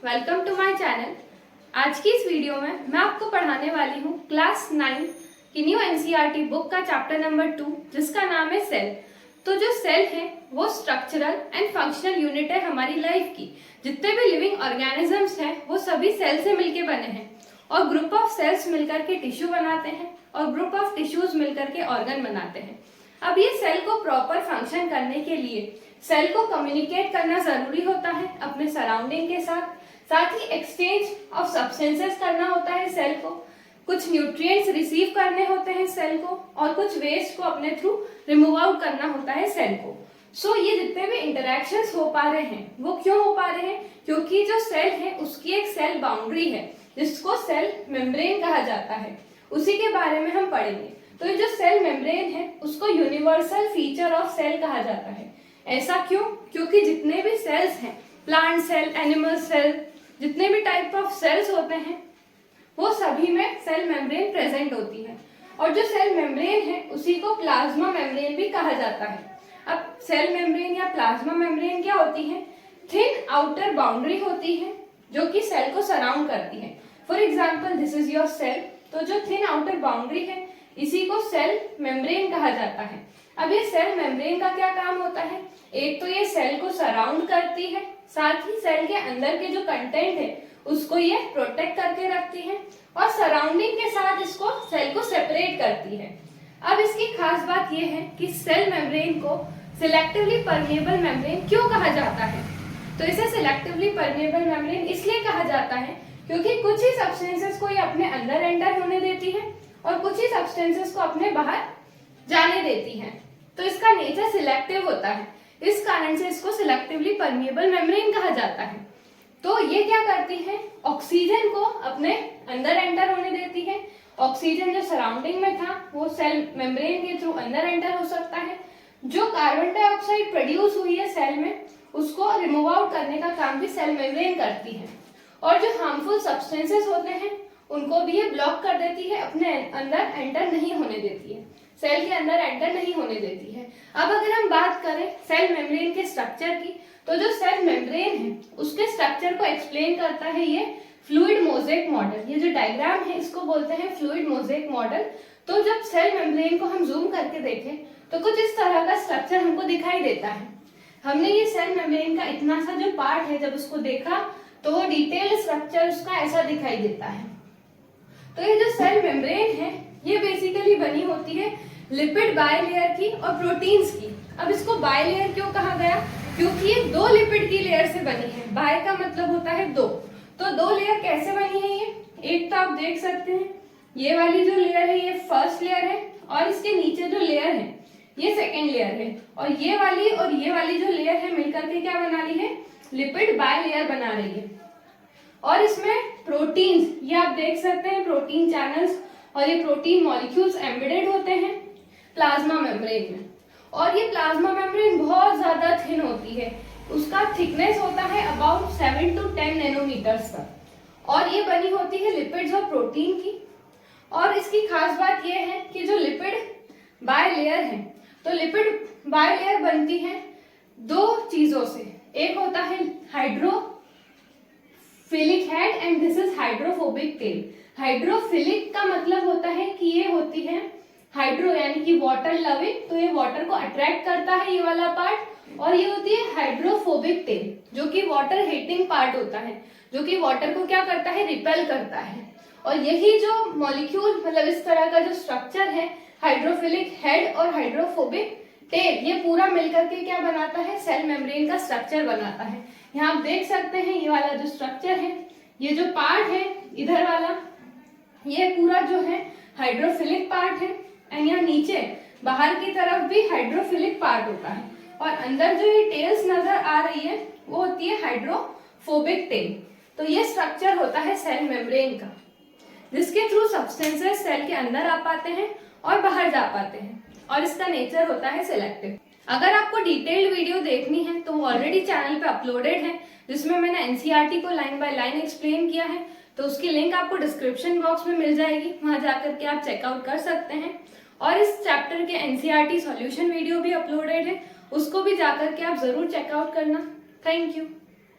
Welcome to my channel. आज की इस वीडियो में मैं आपको पढ़ाने वाली हूँ क्लास 9 की न्यू एनसीईआरटी बुक का चैप्टर नंबर 2 जिसका नाम है सेल। तो जो सेल है वो स्ट्रक्चरल एंड फंक्शनल यूनिट है हमारी लाइफ की। जितने भी लिविंग ऑर्गेनिजम्स हैं वो सभी सेल से मिलके बने हैं और ग्रुप ऑफ सेल्स मिलकर के टिश्यू बनाते हैं और ग्रुप ऑफ टिश्यूज मिलकर के ऑर्गन बनाते हैं। अब ये सेल को प्रॉपर फंक्शन करने के लिए सेल को कम्युनिकेट करना जरूरी होता है अपने सराउंडिंग के साथ ही एक्सचेंज ऑफ सब्सटेंसेस करना होता है सेल को, कुछ न्यूट्रिएंट्स रिसीव करने होते हैं सेल को और कुछ वेस्ट को अपने थ्रू रिमूव आउट करना होता है सेल को। सो ये जितने भी इंटरेक्शंस हो पा रहे हैं वो क्यों हो पा रहे हैं? क्योंकि जो सेल है उसकी एक सेल बाउंड्री है जिसको सेल मेम्ब्रेन कहा जाता है, उसी के बारे में हम पढ़ेंगे। तो ये जो सेल मेम्ब्रेन है उसको यूनिवर्सल फीचर ऑफ सेल कहा जाता है। ऐसा क्यों? क्योंकि जितने भी सेल्स हैं, प्लांट सेल, एनिमल सेल, जितने भी टाइप ऑफ सेल्स होते हैं वो सभी में सेल मेम्ब्रेन प्रेजेंट होती है और जो सेल मेम्ब्रेन है उसी को प्लाज्मा मेम्ब्रेन भी कहा जाता है। अब सेल मेम्ब्रेन या प्लाज्मा मेम्ब्रेन क्या होती है? थिन आउटर बाउंड्री होती है जो कि सेल को सराउंड करती है। For example this is your cell. तो जो थिन आउटर बाउंड्री है इसी को सेल मेम्ब्रेन कहा जाता है। अब ये सेल मेम्ब्रेन का क्या काम होता है? एक तो ये सेल को सराउंड करती है, साथ ही सेल के अंदर के जो कंटेंट है उसको ये प्रोटेक्ट करके रखती है और सराउंडिंग के साथ इसको सेल को सेपरेट करती है। अब इसकी खास बात ये है कि सेल मेम्ब्रेन को सिलेक्टिवली परमेएबल मेम्ब्रेन क्यों कहा जाता है? तो इसे सिलेक्टिवली परमेएबल मेम्ब्रेन इसलिए कहा जाता है क्योंकि कुछ ही सब्सटेंसेस को ये अपने अंदर एंटर होने देती है और कुछ ही सब्सटेंसेस को अपने बाहर जाने देती है। तो इसका नेचर सिलेक्टिव होता है, इस कारण से इसको सिलेक्टिवली परमेएबल मेम्ब्रेन कहा जाता है। तो ये क्या करती है? ऑक्सीजन को अपने अंदर एंटर होने देती है। ऑक्सीजन जो सराउंडिंग में था वो सेल मेम्ब्रेन के थ्रू अंदर एंटर हो सकता है। जो कार्बन डाइऑक्साइड प्रोड्यूस हुई है सेल में उसको रिमूव आउट करने का काम भी सेल मेम्ब्रेन करती है और जो हार्मफुल सब्सटेंसेस होते हैं उनको भी ये ब्लॉक कर देती है, अपने अंदर एंटर नहीं होने देती है, सेल के अंदर एंटर नहीं होने देती है। अब अगर हम बात करें सेल मेम्ब्रेन के स्ट्रक्चर की, तो जो सेल मेम्ब्रेन है उसके स्ट्रक्चर को एक्सप्लेन करता है ये फ्लूइड मोज़ेक मॉडल। ये जो डायग्राम है इसको बोलते हैं फ्लूइड मोज़ेक मॉडल। तो जब सेल मेम्ब्रेन को हम जूम करके देखें तो कुछ इस तरह का स्ट्रक्चर हमको दिखाई देता है। हमने ये सेल मेम्ब्रेन का इतना सा जो पार्ट है जब उसको देखा तो वो डिटेल स्ट्रक्चर उसका ऐसा दिखाई देता है। तो ये जो सेल मेम्ब्रेन है ये बेसिकली बनी होती है लिपिड बायलेयर की और प्रोटीन्स की। अब इसको बायलेयर क्यों कहा गया? क्योंकि ये दो लिपिड की लेयर से बनी है। बाय का मतलब होता है दो। तो दो लेयर कैसे बनी है ये? एक तो आप देख सकते हैं ये वाली जो लेयर है ये फर्स्ट लेयर है और इसके नीचे जो लेयर है ये सेकेंड लेयर है और ये वाली जो लेयर है मिलकर के क्या बना रही है? लिपिड बायलेयर बना रही है। और इसमें प्रोटीन्स, ये आप देख सकते हैं प्रोटीन चैनल्स और ये प्रोटीन मॉलिक्यूल्स एम्बेडेड होते हैं प्लाज्मा मेम्ब्रेन में। और ये प्लाज्मा मेम्ब्रेन बहुत ज्यादा थिन होती है, उसका थिकनेस होता है अबाउट 7 to 10 नैनोमीटर्स तक और ये बनी होती है लिपिड्स और प्रोटीन की। और इसकी खास बात ये है कि जो लिपिड बायलेयर है तो लिपिड बायलेयर बनती है दो चीजों से। एक होता है hydrophilic head and this is hydrophobic tell. Hydrophilic का मतलब होता है कि ये होती है हाइड्रो यानी कि वाटर लविंग, तो ये वाटर को अट्रैक्ट करता है ये वाला पार्ट। और ये होती है हाइड्रोफोबिक टेल जो कि वाटर हेटिंग पार्ट होता है, जो कि वाटर को क्या करता है? रिपेल करता है। और यही जो मॉलिक्यूल मतलब इस तरह का जो स्ट्रक्चर है हाइड्रोफिलिक हेड और हाइड्रोफोबिक टेल, ये पूरा मिलकर के क्या बनाता है? सेल मेम्ब्रेन का स्ट्रक्चर बनाता है। यहाँ आप देख सकते हैं ये वाला जो स्ट्रक्चर है, ये जो पार्ट है इधर वाला ये पूरा जो है हाइड्रोफिलिक पार्ट है एंड यहाँ नीचे बाहर की तरफ भी हाइड्रोफिलिक पार्ट होता है और अंदर जो ये टेल्स नजर आ रही है वो होती है हाइड्रोफोबिक टेल। तो ये स्ट्रक्चर होता है सेल मेम्ब्रेन का जिसके थ्रू सब्सटेंसेस सेल के अंदर आ पाते हैं और बाहर जा पाते हैं और इसका नेचर होता है सिलेक्टिव। अगर आपको डिटेल्ड वीडियो देखनी है तो वो ऑलरेडी चैनल पे अपलोडेड है जिसमें मैंने एनसीईआरटी को लाइन बाय लाइन एक्सप्लेन किया है, तो उसकी लिंक आपको डिस्क्रिप्शन बॉक्स में मिल जाएगी, वहां जाकर के आप चेकआउट कर सकते हैं। और इस चैप्टर के एनसीईआरटी सॉल्यूशन वीडियो भी अपलोडेड है, उसको भी जाकर के आप जरूर चेकआउट करना। Thank you.